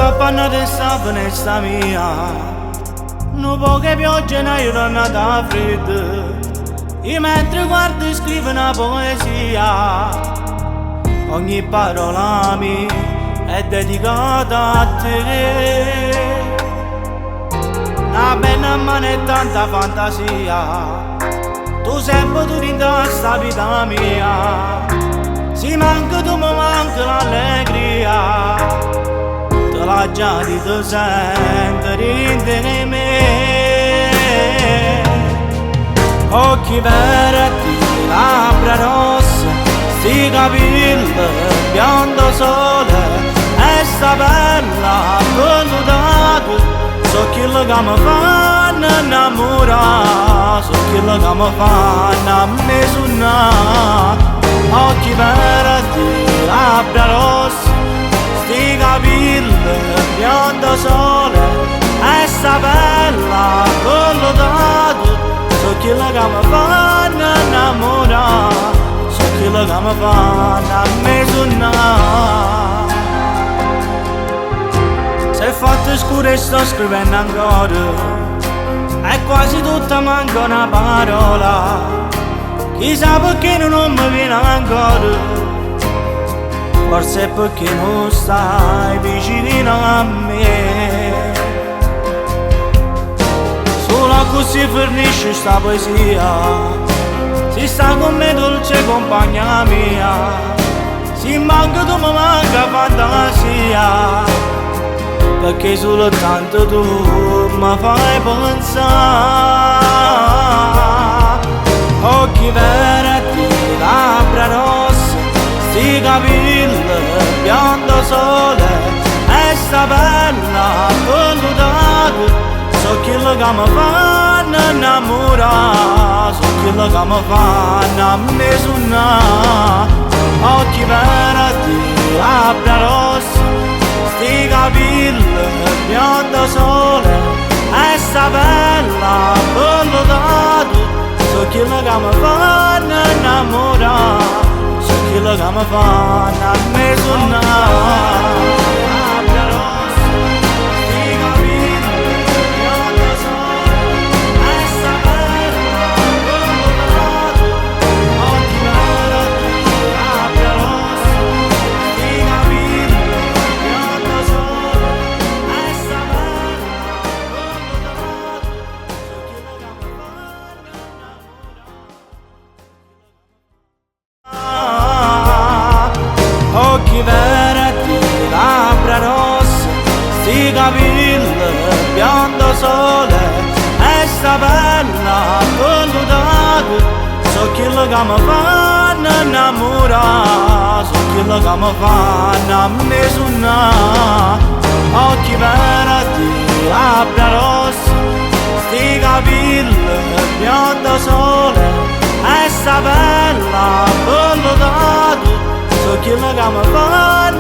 Sto panna di saponessa mia, non poche piogge e una giornata fredda, e mentre guardo e scrivo una poesia, ogni parola mia è dedicata a te. Una bella mano e tanta fantasia, tu sempre tu in questa vita mia. Si manca tu mi manca l'allegria, te l'ha già detto sempre dentro di me. Occhi verdi, labbra rosse, sti capelli, biondo sole, e sta bella velluta. So quello che mi fanno innamorare, so quello che mi fanno ammesunare. Occhi verdi, labbra rosse, sti capelli, biondo sole, e sta bella velluta. So quello che mi fanno innamorare, so quello che mi fanno ammesunare. Se è fatto scuro e sto scrivendo ancora, è quasi tutta manca una parola, chissà perché non mi viene ancora, forse è perché non stai vicino a me. Solo così finisce sta poesia, si sta con me dolce compagna mia, si manca tu mi manca fantasia, perché soltanto tu mi fai pensare. Occhi verdi, labbra rosse, sti capelli, biondo sole, e sta bella velluta. So quello che mi fanno innamorare, so quello che mi fanno ammesunare. Occhi verdi, labbra rosse, sti capelli, biondo sole, e sta bella velluta. So quello che mi fanno innamorare, so quello che mi fanno ammesunare. Occhi verdi, labbra rosse, sti capelli, biondo sole, e sta bella velluta. So quello che mi fanno innamorare, so quello che mi fanno ammesunare. Occhi verdi, labbra rosse, sti capelli, biondo sole, e sta bella velluta. So quello che mi fanno